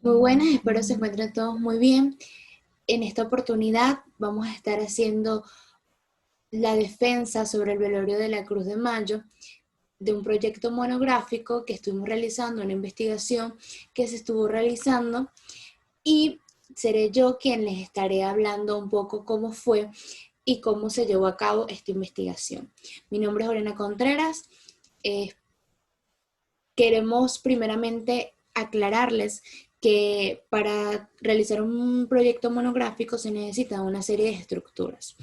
Muy buenas, espero se encuentren todos muy bien. En esta oportunidad vamos a estar haciendo la defensa sobre el velorio de la Cruz de Mayo de un proyecto monográfico que estuvimos realizando, una investigación que se estuvo realizando, y seré yo quien les estaré hablando un poco cómo fue y cómo se llevó a cabo esta investigación. Mi nombre es Lorena Contreras. eh, Queremos primeramente aclararles que para realizar un proyecto monográfico se necesita una serie de estructuras,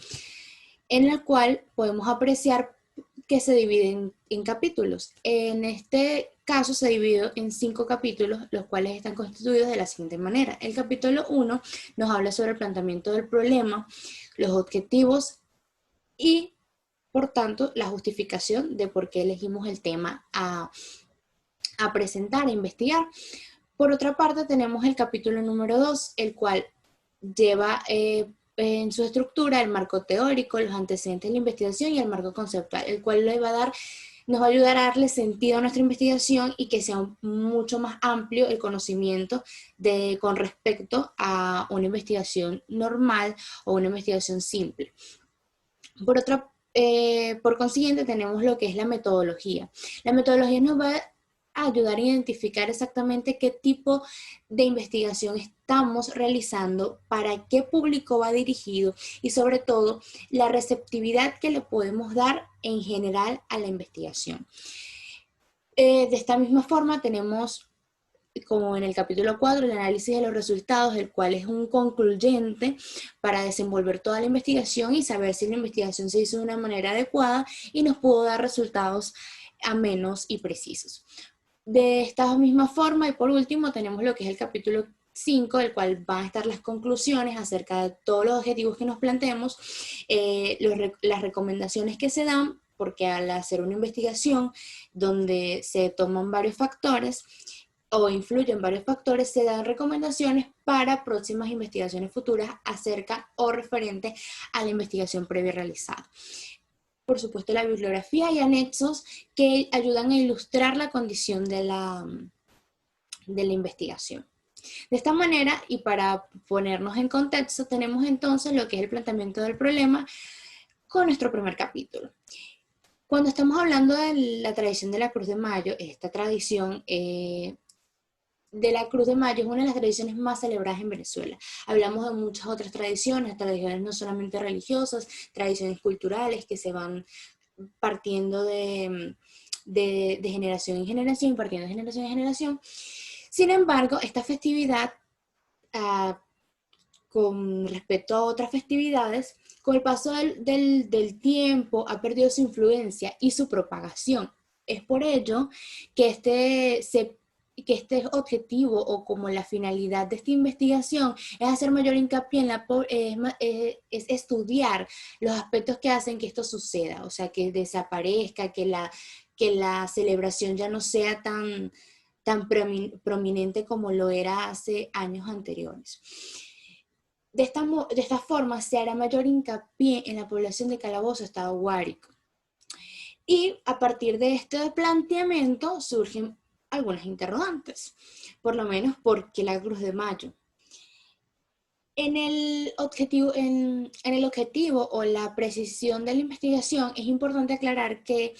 en la cual podemos apreciar que se dividen en capítulos. En este caso se dividió en 5 capítulos, los cuales están constituidos de la siguiente manera. El capítulo 1 nos habla sobre el planteamiento del problema, los objetivos y, por tanto, la justificación de por qué elegimos el tema a presentar, a investigar. Por otra parte, tenemos el capítulo número 2, el cual lleva en su estructura el marco teórico, los antecedentes de la investigación y el marco conceptual, el cual nos va a ayudar a darle sentido a nuestra investigación y que sea mucho más amplio el conocimiento con respecto a una investigación normal o una investigación simple. Por consiguiente, tenemos lo que es la metodología. La metodología nos va a ayudar a identificar exactamente qué tipo de investigación estamos realizando, para qué público va dirigido y, sobre todo, la receptividad que le podemos dar en general a la investigación. De esta misma forma tenemos, como en el capítulo 4, el análisis de los resultados, el cual es un concluyente para desenvolver toda la investigación y saber si la investigación se hizo de una manera adecuada y nos pudo dar resultados amenos y precisos. De esta misma forma, y por último, tenemos lo que es el capítulo 5, del cual van a estar las conclusiones acerca de todos los objetivos que nos planteemos, las recomendaciones que se dan, porque al hacer una investigación donde se toman varios factores, o influyen varios factores, se dan recomendaciones para próximas investigaciones futuras acerca o referente a la investigación previa realizada. Por supuesto, la bibliografía y anexos que ayudan a ilustrar la condición de la investigación. De esta manera, y para ponernos en contexto, tenemos entonces lo que es el planteamiento del problema con nuestro primer capítulo. Cuando estamos hablando de la tradición de la Cruz de Mayo, esta tradición de la Cruz de Mayo es una de las tradiciones más celebradas en Venezuela. Hablamos de muchas otras tradiciones no solamente religiosas, tradiciones culturales que se van partiendo de generación en generación, partiendo de generación en generación. Sin embargo, esta festividad, con respecto a otras festividades, con el paso del tiempo ha perdido su influencia y su propagación. Es por ello que este objetivo, o como la finalidad de esta investigación, es hacer mayor hincapié es estudiar los aspectos que hacen que esto suceda, o sea, que desaparezca, que la celebración ya no sea tan prominente como lo era hace años anteriores. De esta forma se hará mayor hincapié en la población de Calabozo, Estado Guárico. Y a partir de este planteamiento surgen algunas interrogantes, por lo menos, ¿por qué la Cruz de Mayo? En el objetivo o la precisión de la investigación, es importante aclarar que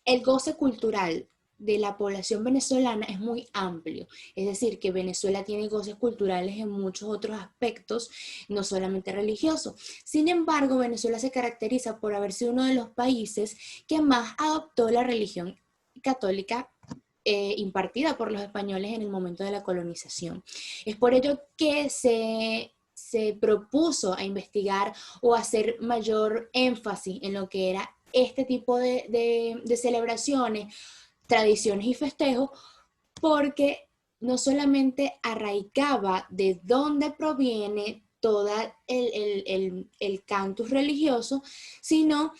el goce cultural de la población venezolana es muy amplio, es decir, que Venezuela tiene goces culturales en muchos otros aspectos, no solamente religiosos. Sin embargo, Venezuela se caracteriza por haber sido uno de los países que más adoptó la religión católica impartida por los españoles en el momento de la colonización. Es por ello que se propuso a investigar o hacer mayor énfasis en lo que era este tipo de celebraciones, tradiciones y festejos, porque no solamente arraigaba de dónde proviene todo el cantus religioso, sino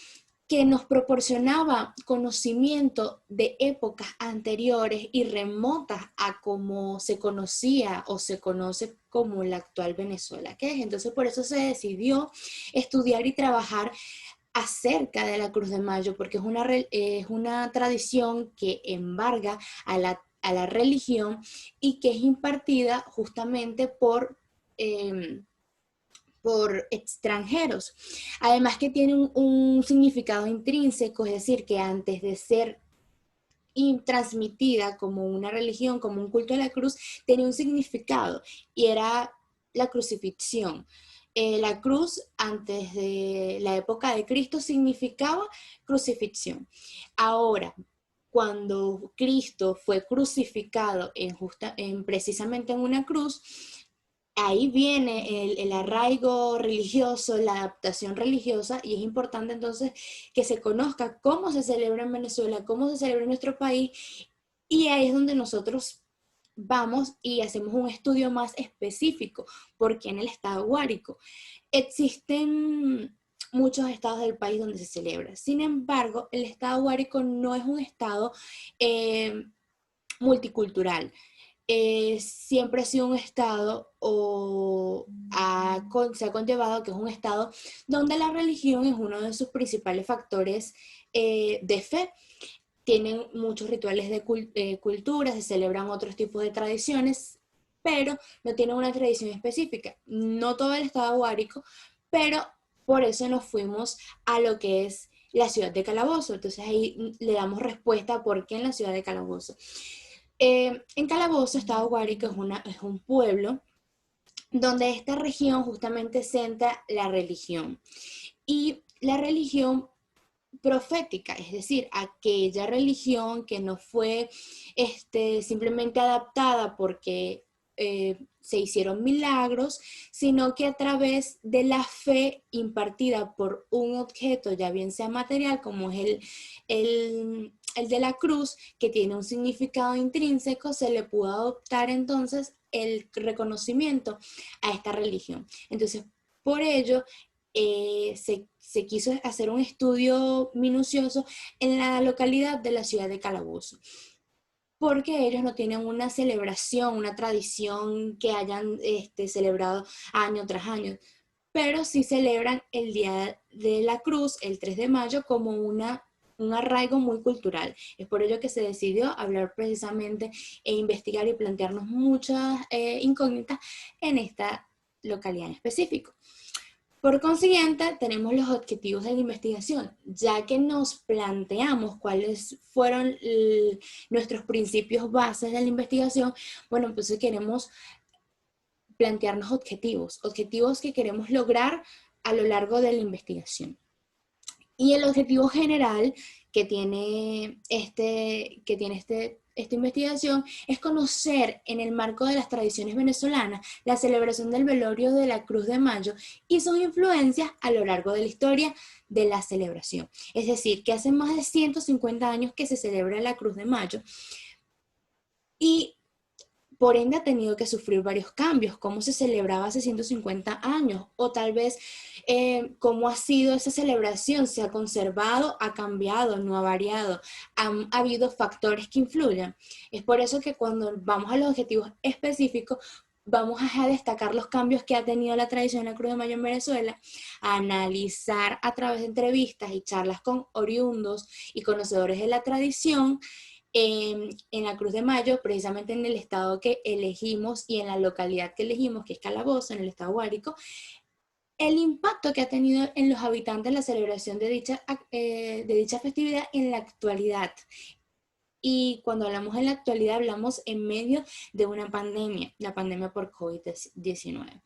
que nos proporcionaba conocimiento de épocas anteriores y remotas a cómo se conocía o se conoce como la actual Venezuela, que es. Entonces, por eso se decidió estudiar y trabajar acerca de la Cruz de Mayo, porque es una tradición que embarga a la religión y que es impartida justamente por extranjeros. Además que tiene un significado intrínseco, es decir, que antes de ser transmitida como una religión, como un culto a la cruz, tenía un significado y era la crucifixión. La cruz antes de la época de Cristo significaba crucifixión. Ahora, cuando Cristo fue crucificado precisamente en una cruz, ahí viene el arraigo religioso, la adaptación religiosa, y es importante entonces que se conozca cómo se celebra en Venezuela, cómo se celebra en nuestro país, y ahí es donde nosotros vamos y hacemos un estudio más específico, porque en el estado Guárico existen muchos estados del país donde se celebra. Sin embargo, el estado Guárico no es un estado multicultural. Siempre ha sido un estado se ha conllevado que es un estado donde la religión es uno de sus principales factores de fe. Tienen muchos rituales de cultura, se celebran otros tipos de tradiciones, pero no tienen una tradición específica. No todo el estado Guárico, pero por eso nos fuimos a lo que es la ciudad de Calabozo. Entonces ahí le damos respuesta a por qué en la ciudad de Calabozo. En Calabozo, estado Guárico, es un pueblo donde esta región justamente centra la religión. Y la religión profética, es decir, aquella religión que no fue simplemente adaptada porque se hicieron milagros, sino que a través de la fe impartida por un objeto, ya bien sea material, como es el de la cruz, que tiene un significado intrínseco, se le pudo adoptar entonces el reconocimiento a esta religión. Entonces, por ello, se quiso hacer un estudio minucioso en la localidad de la ciudad de Calabozo, porque ellos no tienen una celebración, una tradición que hayan celebrado año tras año, pero sí celebran el Día de la Cruz, el 3 de mayo, como un arraigo muy cultural. Es por ello que se decidió hablar precisamente e investigar y plantearnos muchas incógnitas en esta localidad en específico. Por consiguiente, tenemos los objetivos de la investigación, ya que nos planteamos cuáles fueron nuestros principios bases de la investigación. Bueno, pues queremos plantearnos objetivos que queremos lograr a lo largo de la investigación. Y el objetivo general que tiene esta investigación es conocer en el marco de las tradiciones venezolanas la celebración del velorio de la Cruz de Mayo y sus influencias a lo largo de la historia de la celebración. Es decir, que hace más de 150 años que se celebra la Cruz de Mayo y por ende ha tenido que sufrir varios cambios, cómo se celebraba hace 150 años, o tal vez cómo ha sido esa celebración, se ha conservado, ha cambiado, no ha variado, han habido factores que influyen. Es por eso que cuando vamos a los objetivos específicos, vamos a destacar los cambios que ha tenido la tradición de la Cruz de Mayo en Venezuela, a analizar a través de entrevistas y charlas con oriundos y conocedores de la tradición, en la Cruz de Mayo, precisamente en el estado que elegimos y en la localidad que elegimos, que es Calabozo, en el estado Guárico, el impacto que ha tenido en los habitantes la celebración de dicha festividad en la actualidad. Y cuando hablamos en la actualidad, hablamos en medio de una pandemia, la pandemia por COVID-19.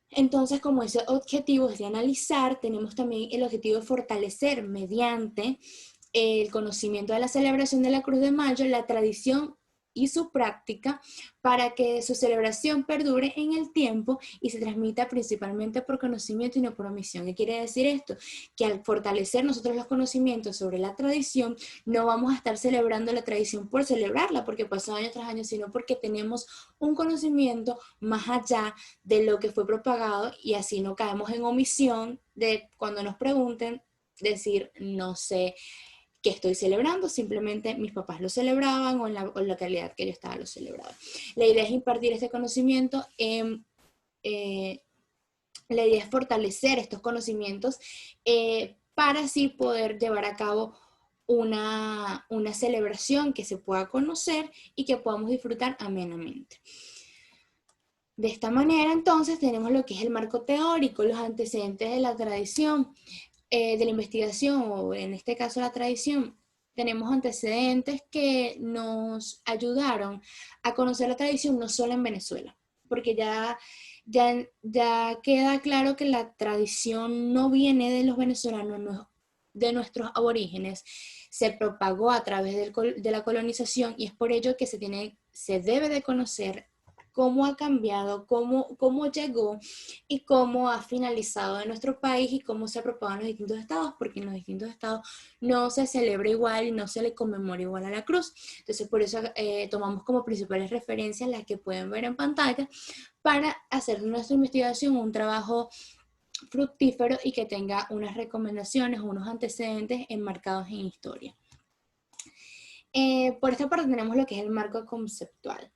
Entonces, como ese objetivo es de analizar, tenemos también el objetivo de fortalecer mediante el conocimiento de la celebración de la Cruz de Mayo, la tradición y su práctica para que su celebración perdure en el tiempo y se transmita principalmente por conocimiento y no por omisión. ¿Qué quiere decir esto? Que al fortalecer nosotros los conocimientos sobre la tradición, no vamos a estar celebrando la tradición por celebrarla, porque pasó año tras año, sino porque tenemos un conocimiento más allá de lo que fue propagado y así no caemos en omisión de cuando nos pregunten decir no sé que estoy celebrando, simplemente mis papás lo celebraban o en la localidad que yo estaba lo celebraba. La idea es impartir este conocimiento, la idea es fortalecer estos conocimientos para así poder llevar a cabo una celebración que se pueda conocer y que podamos disfrutar amenamente. De esta manera, entonces, tenemos lo que es el marco teórico, los antecedentes de la tradición, de la investigación, o en este caso la tradición. Tenemos antecedentes que nos ayudaron a conocer la tradición no solo en Venezuela, porque ya queda claro que la tradición no viene de los venezolanos, no, de nuestros aborígenes, se propagó a través de la colonización, y es por ello que se debe de conocer cómo ha cambiado, cómo llegó y cómo ha finalizado en nuestro país y cómo se ha propagado en los distintos estados, porque en los distintos estados no se celebra igual y no se le conmemora igual a la cruz. Entonces, por eso tomamos como principales referencias las que pueden ver en pantalla para hacer nuestra investigación un trabajo fructífero y que tenga unas recomendaciones o unos antecedentes enmarcados en historia. Por esta parte tenemos lo que es el marco conceptual.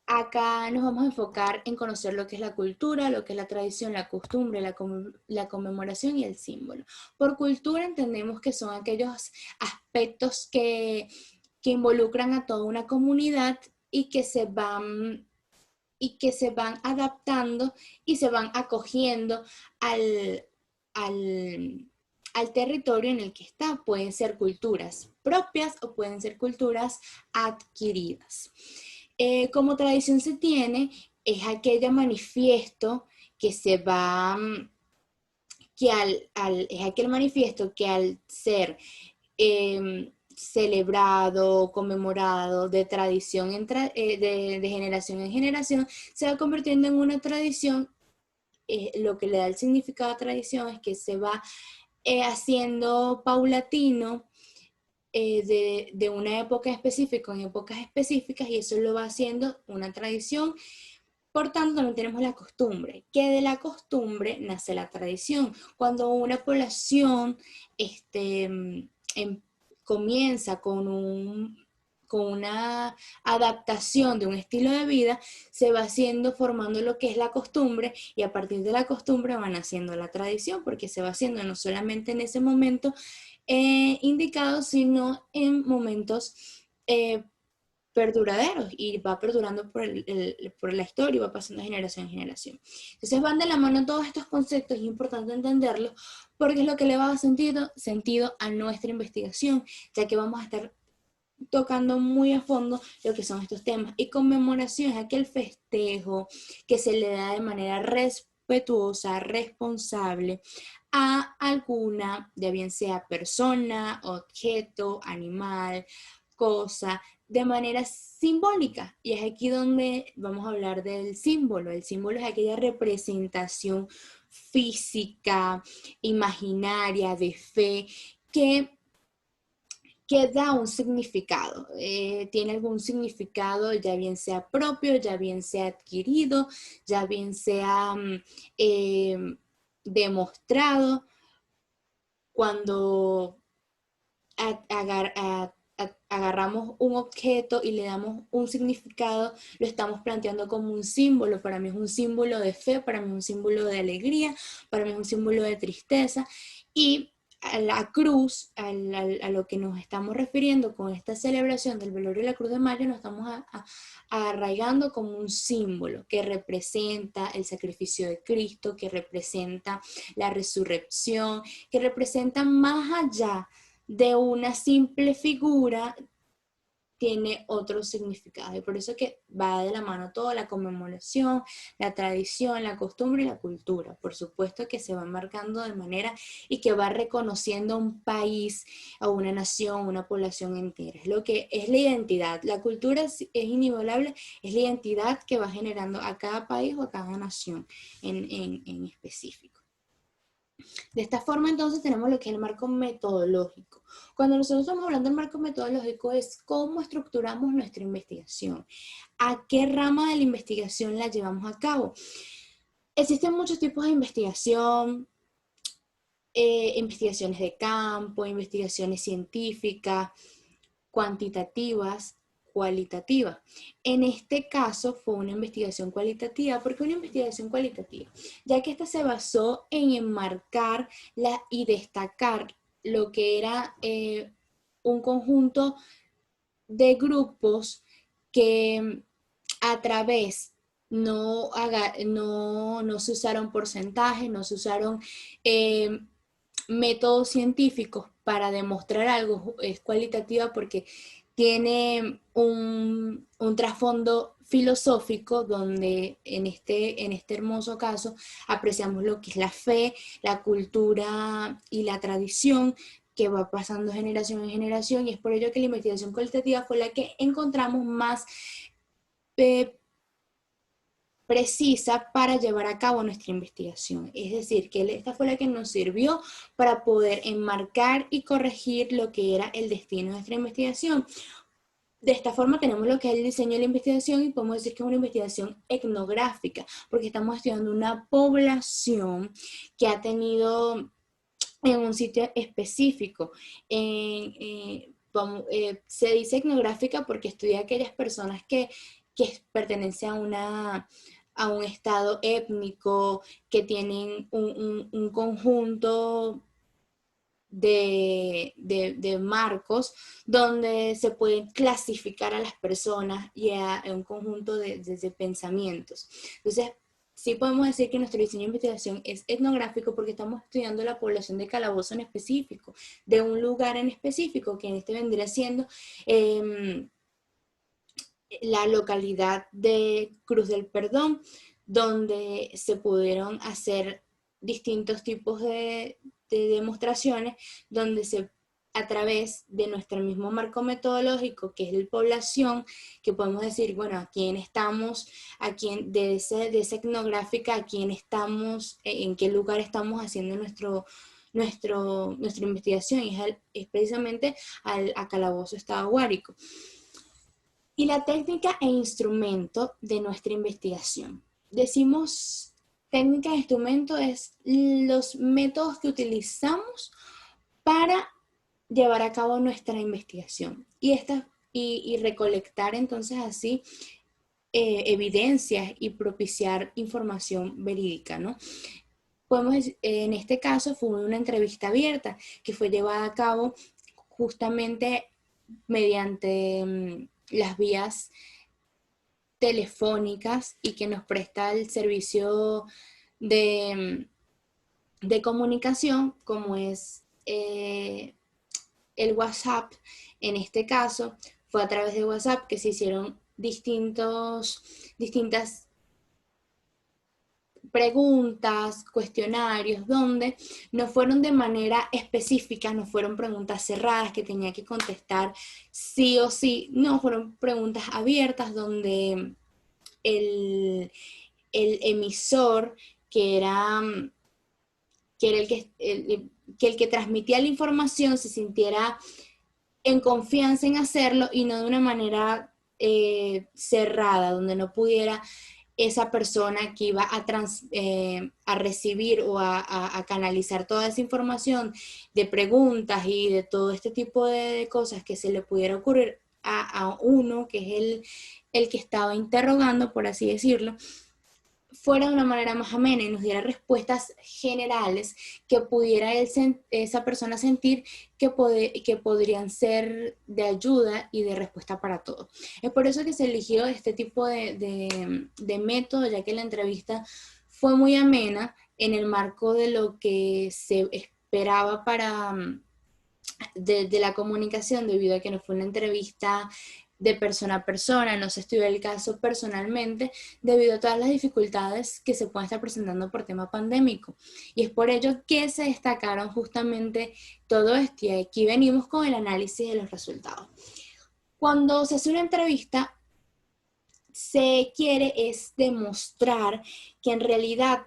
Acá nos vamos a enfocar en conocer lo que es la cultura, lo que es la tradición, la costumbre, la conmemoración y el símbolo. Por cultura entendemos que son aquellos aspectos que involucran a toda una comunidad y que se van adaptando y se van acogiendo al territorio en el que está. Pueden ser culturas propias o pueden ser culturas adquiridas. Como tradición se tiene, es aquella manifiesto que se va, es aquel manifiesto que al ser celebrado, conmemorado, de tradición, de generación en generación, se va convirtiendo en una tradición. Lo que le da el significado a tradición es que se va haciendo paulatino, de una época específica en épocas específicas, y eso lo va haciendo una tradición. Por tanto, también tenemos la costumbre, que de la costumbre nace la tradición. Cuando una población comienza con una adaptación de un estilo de vida, se va formando lo que es la costumbre, y a partir de la costumbre van haciendo la tradición, porque se va haciendo no solamente en ese momento indicado, sino en momentos perduraderos, y va perdurando por la historia y va pasando de generación en generación. Entonces van de la mano todos estos conceptos, y es importante entenderlos porque es lo que le va a dar sentido a nuestra investigación, ya que vamos a estar tocando muy a fondo lo que son estos temas. Y conmemoración es aquel festejo que se le da de manera respetuosa, responsable a alguna, ya bien sea persona, objeto, animal, cosa, de manera simbólica. Y es aquí donde vamos a hablar del símbolo. El símbolo es aquella representación física, imaginaria, de fe, que da un significado, tiene algún significado, ya bien sea propio, ya bien sea adquirido, ya bien sea demostrado. Cuando agarramos un objeto y le damos un significado, lo estamos planteando como un símbolo. Para mí es un símbolo de fe, para mí es un símbolo de alegría, para mí es un símbolo de tristeza. Y a la cruz, a lo que nos estamos refiriendo con esta celebración del velorio de la Cruz de Mayo, nos estamos arraigando como un símbolo que representa el sacrificio de Cristo, que representa la resurrección, que representa más allá de una simple figura, tiene otro significado. Y por eso que va de la mano toda la conmemoración, la tradición, la costumbre y la cultura. Por supuesto que se va marcando de manera y que va reconociendo a un país, a una nación, una población entera. Es lo que es la identidad. La cultura es inigualable, es la identidad que va generando a cada país o a cada nación en específico. De esta forma, entonces, tenemos lo que es el marco metodológico. Cuando nosotros estamos hablando del marco metodológico, es cómo estructuramos nuestra investigación, a qué rama de la investigación la llevamos a cabo. Existen muchos tipos de investigación, investigaciones de campo, investigaciones científicas, cuantitativas, cualitativa. En este caso fue una investigación cualitativa. ¿Por qué una investigación cualitativa? Ya que esta se basó en enmarcar y destacar lo que era un conjunto de grupos que a través no se usaron porcentajes, no se usaron métodos científicos para demostrar algo, es cualitativa porque tiene un trasfondo filosófico donde en este hermoso caso apreciamos lo que es la fe, la cultura y la tradición que va pasando generación en generación, y es por ello que la investigación cualitativa fue la que encontramos más precisa para llevar a cabo nuestra investigación. Es decir, que esta fue la que nos sirvió para poder enmarcar y corregir lo que era el destino de nuestra investigación. De esta forma tenemos lo que es el diseño de la investigación, y podemos decir que es una investigación etnográfica, porque estamos estudiando una población que ha tenido en un sitio específico. Se dice etnográfica porque estudia a aquellas personas que pertenecen a un estado étnico, que tienen un conjunto de marcos donde se pueden clasificar a las personas y a un conjunto de pensamientos. Entonces, sí podemos decir que nuestro diseño de investigación es etnográfico porque estamos estudiando la población de Calabozo en específico, de un lugar en específico, que en este vendría siendo la localidad de Cruz del Perdón, donde se pudieron hacer distintos tipos de demostraciones, donde a través de nuestro mismo marco metodológico, que es la población, que podemos decir, bueno, a quién estamos, de esa etnográfica, a quién estamos, en qué lugar estamos haciendo nuestra investigación, y es precisamente a Calabozo, Estado Guárico. Y la técnica e instrumento de nuestra investigación. Decimos técnica e instrumento es los métodos que utilizamos para llevar a cabo nuestra investigación y recolectar entonces así evidencias y propiciar información verídica, ¿no? En este caso fue una entrevista abierta que fue llevada a cabo justamente mediante las vías telefónicas, y que nos presta el servicio de comunicación, como es el WhatsApp. En este caso fue a través de WhatsApp que se hicieron distintas preguntas, cuestionarios, donde no fueron de manera específica, no fueron preguntas cerradas que tenía que contestar sí o sí, no, fueron preguntas abiertas donde el emisor, que era el que transmitía la información, se sintiera en confianza en hacerlo y no de una manera cerrada, donde no pudiera esa persona que iba a recibir o a canalizar toda esa información de preguntas y de todo este tipo de cosas que se le pudiera ocurrir a uno, que es el que estaba interrogando, por así decirlo, fuera de una manera más amena y nos diera respuestas generales que pudiera esa persona sentir que podrían ser de ayuda y de respuesta para todo. Es por eso que se eligió este tipo de método, ya que la entrevista fue muy amena en el marco de lo que se esperaba de la comunicación, debido a que no fue una entrevista de persona a persona, no se estudió el caso personalmente, debido a todas las dificultades que se pueden estar presentando por tema pandémico. Y es por ello que se destacaron justamente todo esto, y aquí venimos con el análisis de los resultados. Cuando se hace una entrevista, se quiere es demostrar que en realidad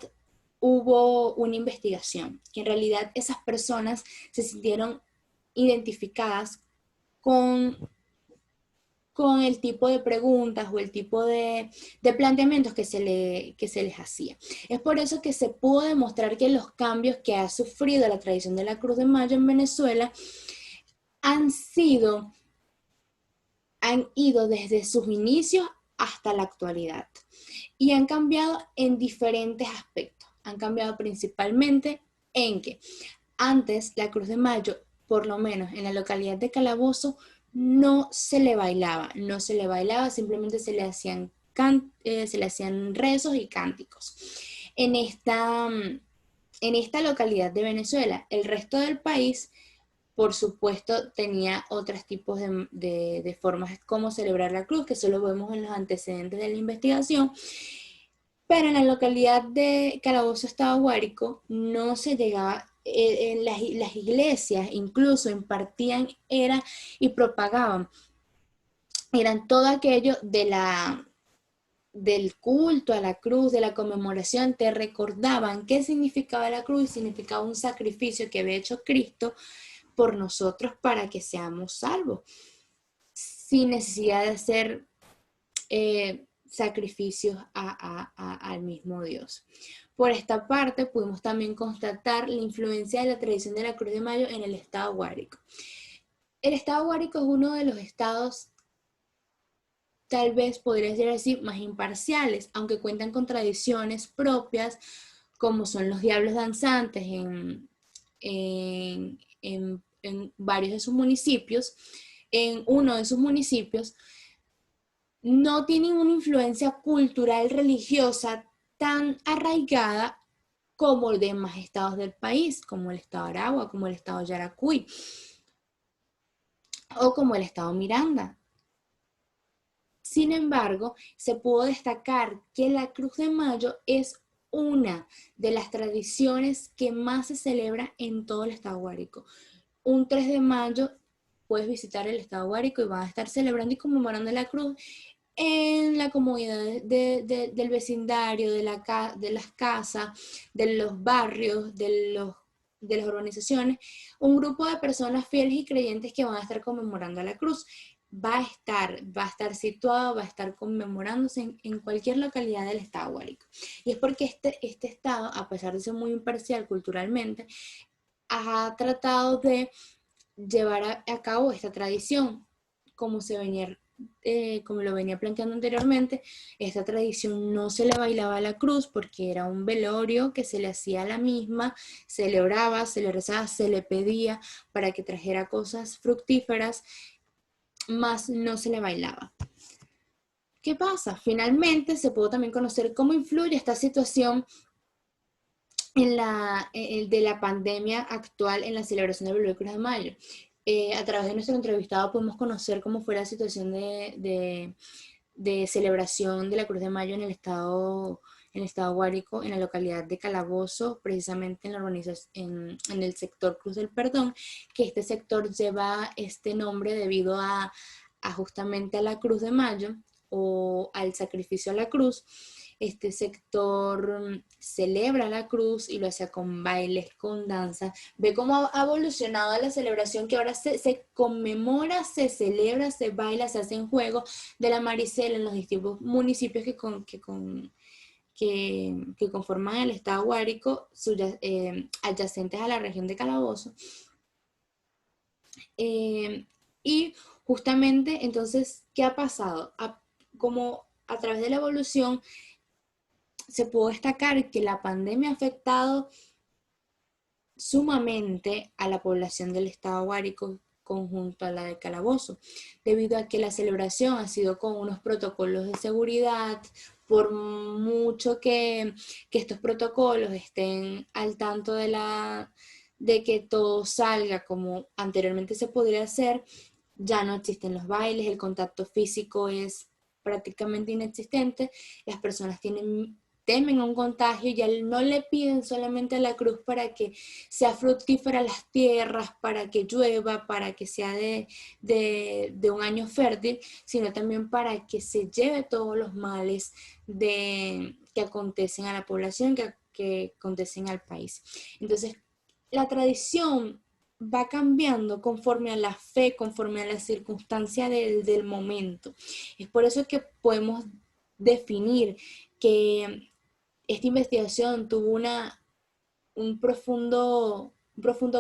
hubo una investigación, que en realidad esas personas se sintieron identificadas con el tipo de preguntas o el tipo de planteamientos que se les hacía. Es por eso que se pudo demostrar que los cambios que ha sufrido la tradición de la Cruz de Mayo en Venezuela han ido desde sus inicios hasta la actualidad, y han cambiado en diferentes aspectos. Han cambiado principalmente en que antes la Cruz de Mayo por lo menos en la localidad de Calabozo, no se le bailaba, simplemente se le hacían rezos y cánticos. En esta, en esta localidad de Venezuela, el resto del país, por supuesto, tenía otros tipos de formas como celebrar la cruz, que solo vemos en los antecedentes de la investigación. Pero en la localidad de Calabozo, Estado Guárico, no se llegaba, en las iglesias incluso impartían y propagaban, eran todo aquello del culto a la cruz, de la conmemoración, te recordaban qué significaba la cruz, significaba un sacrificio que había hecho Cristo por nosotros para que seamos salvos, sin necesidad de hacer sacrificios al mismo Dios. Por esta parte, pudimos también constatar la influencia de la tradición de la Cruz de Mayo en el Estado Guárico. El Estado Guárico es uno de los estados, tal vez podría ser así, más imparciales, aunque cuentan con tradiciones propias, como son los diablos danzantes en varios de sus municipios. En uno de sus municipios no tienen una influencia cultural religiosa tan arraigada como los demás estados del país, como el estado Aragua, como el estado Yaracuy o como el estado Miranda. Sin embargo, se pudo destacar que la Cruz de Mayo es una de las tradiciones que más se celebra en todo el estado Guárico. Un 3 de mayo puedes visitar el estado Guárico y van a estar celebrando y conmemorando la cruz en la comunidad del vecindario, de las casas, de los barrios, de las urbanizaciones, un grupo de personas fieles y creyentes que van a estar conmemorando a la cruz. Va a estar situado, va a estar conmemorándose en cualquier localidad del estado Guárico. Y es porque este estado, a pesar de ser muy imparcial culturalmente, ha tratado de llevar a cabo esta tradición, como como lo venía planteando anteriormente. Esta tradición no se le bailaba a la cruz porque era un velorio que se le hacía a la misma, se le oraba, se le rezaba, se le pedía para que trajera cosas fructíferas, más no se le bailaba. ¿Qué pasa? Finalmente se pudo también conocer cómo influye esta situación de la pandemia actual en la celebración del Cruz de Mayo. A través de nuestro entrevistado pudimos conocer cómo fue la situación de celebración de la Cruz de Mayo en el estado Guárico, en la localidad de Calabozo, precisamente en el sector Cruz del Perdón, que este sector lleva este nombre debido a justamente a la Cruz de Mayo o al sacrificio a la cruz. Este sector celebra la cruz y lo hace con bailes, con danza. Ve cómo ha evolucionado la celebración, que ahora se conmemora, se celebra, se baila, se hacen juegos de la Maricela en los distintos municipios que conforman el estado Guárico, adyacentes a la región de Calabozo. Y justamente, entonces, ¿qué ha pasado? Como a través de la evolución se pudo destacar que la pandemia ha afectado sumamente a la población del estado Guárico conjunto a la de Calabozo, debido a que la celebración ha sido con unos protocolos de seguridad. Por mucho que estos protocolos estén al tanto de que todo salga como anteriormente se podría hacer, ya no existen los bailes, el contacto físico es prácticamente inexistente, las personas temen a un contagio, ya no le piden solamente a la cruz para que sea fructífera las tierras, para que llueva, para que sea de un año fértil, sino también para que se lleve todos los males que acontecen a la población, que acontecen al país. Entonces, la tradición va cambiando conforme a la fe, conforme a la circunstancia del momento. Es por eso que podemos definir que esta investigación tuvo un profundo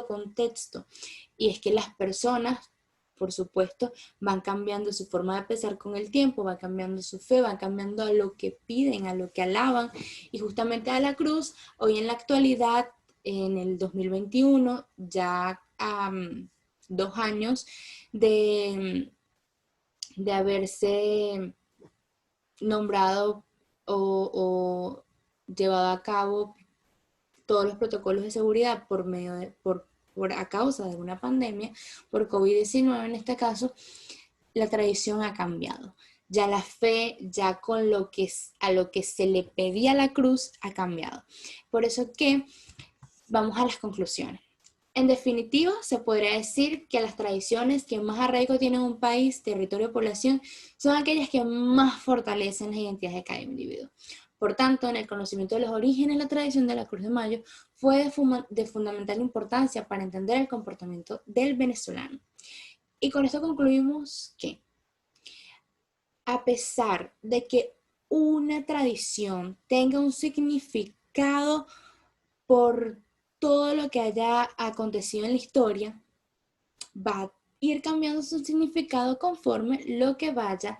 contexto, y es que las personas, por supuesto, van cambiando su forma de pensar con el tiempo, van cambiando su fe, van cambiando a lo que piden, a lo que alaban, y justamente a la cruz, hoy en la actualidad, en el 2021, ya 2 años de haberse nombrado o llevado a cabo todos los protocolos de seguridad a causa de una pandemia, por COVID-19 en este caso, la tradición ha cambiado. Ya la fe, ya con a lo que se le pedía a la cruz, ha cambiado. Por eso que vamos a las conclusiones. En definitiva, se podría decir que las tradiciones que más arraigo tienen un país, territorio o población son aquellas que más fortalecen la identidad de cada individuo. Por tanto, en el conocimiento de los orígenes, la tradición de la Cruz de Mayo fue de fundamental importancia para entender el comportamiento del venezolano. Y con esto concluimos que, a pesar de que una tradición tenga un significado por todo lo que haya acontecido en la historia, va a ir cambiando su significado conforme lo que vaya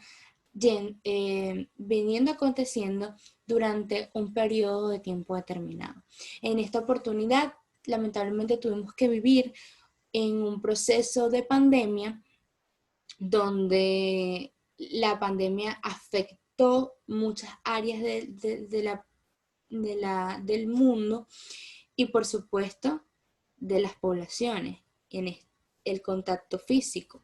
viniendo aconteciendo durante un periodo de tiempo determinado. En esta oportunidad, lamentablemente tuvimos que vivir en un proceso de pandemia donde la pandemia afectó muchas áreas del mundo y por supuesto de las poblaciones en el contacto físico.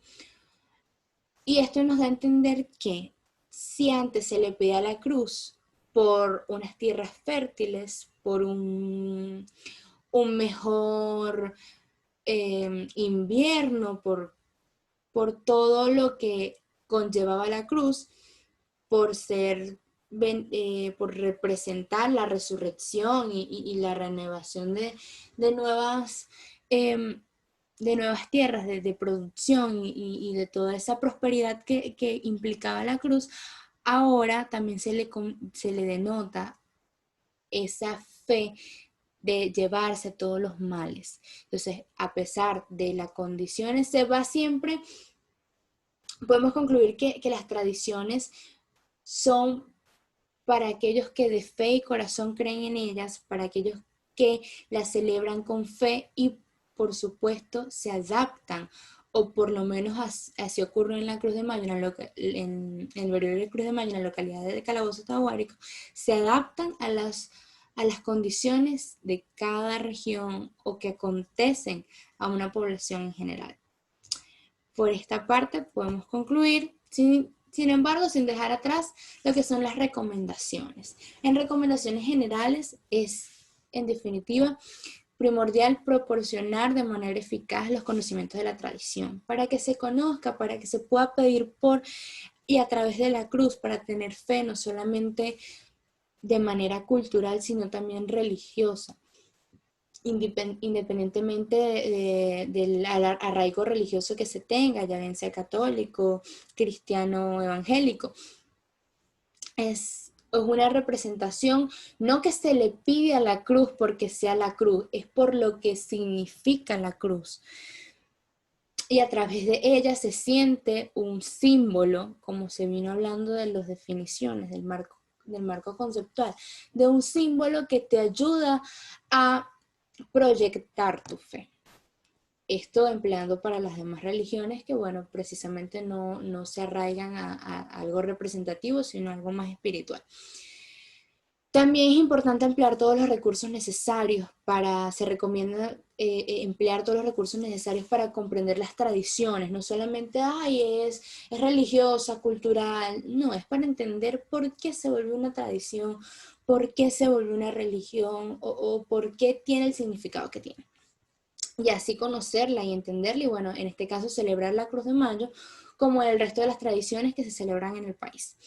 Y esto nos da a entender que si antes se le pedía a la cruz por unas tierras fértiles, por un mejor invierno, por todo lo que conllevaba la cruz, por representar la resurrección y la renovación de nuevas tierras, de producción y de toda esa prosperidad que implicaba la cruz. Ahora también se le denota esa fe de llevarse todos los males. Entonces, a pesar de las condiciones, se va siempre, podemos concluir que las tradiciones son para aquellos que de fe y corazón creen en ellas, para aquellos que las celebran con fe y por supuesto se adaptan, o por lo menos así ocurrió en la Cruz de Mayo, en el veredor de Cruz de Mayo, en la localidad de Calabozo Tahuárico, se adaptan a las condiciones de cada región o que acontecen a una población en general. Por esta parte podemos concluir, sin embargo, sin dejar atrás lo que son las recomendaciones. En recomendaciones generales es, en definitiva, primordial proporcionar de manera eficaz los conocimientos de la tradición, para que se conozca, para que se pueda pedir por y a través de la cruz, para tener fe no solamente de manera cultural, sino también religiosa, independientemente del arraigo religioso que se tenga, ya bien sea católico, cristiano, evangélico. Es una representación, no que se le pide a la cruz porque sea la cruz, es por lo que significa la cruz. Y a través de ella se siente un símbolo, como se vino hablando de las definiciones del marco conceptual, de un símbolo que te ayuda a proyectar tu fe. Esto empleando para las demás religiones que, bueno, precisamente no se arraigan a algo representativo, sino algo más espiritual. También es importante emplear todos los recursos necesarios se recomienda emplear todos los recursos necesarios para comprender las tradiciones, no solamente, es religiosa, cultural, no, es para entender por qué se volvió una tradición, por qué se volvió una religión o por qué tiene el significado que tiene. Y así conocerla y entenderla y, bueno, en este caso celebrar la Cruz de Mayo como el resto de las tradiciones que se celebran en el país.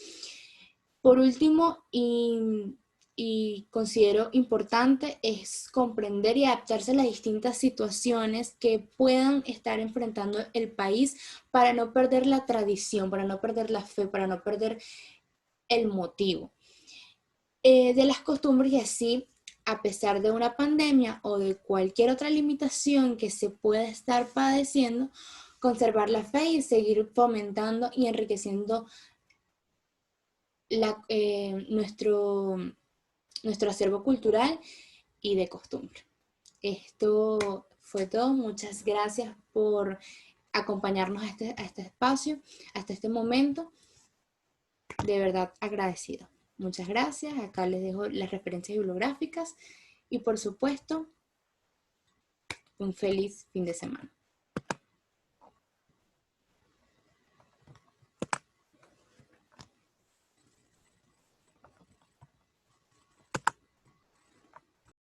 Por último, y considero importante, es comprender y adaptarse a las distintas situaciones que puedan estar enfrentando el país para no perder la tradición, para no perder la fe, para no perder el motivo de las costumbres, y así, a pesar de una pandemia o de cualquier otra limitación que se pueda estar padeciendo, conservar la fe y seguir fomentando y enriqueciendo nuestro acervo cultural y de costumbre. Esto fue todo. Muchas gracias por acompañarnos a este espacio, hasta este momento. De verdad agradecido. Muchas gracias. Acá les dejo las referencias bibliográficas y por supuesto, un feliz fin de semana.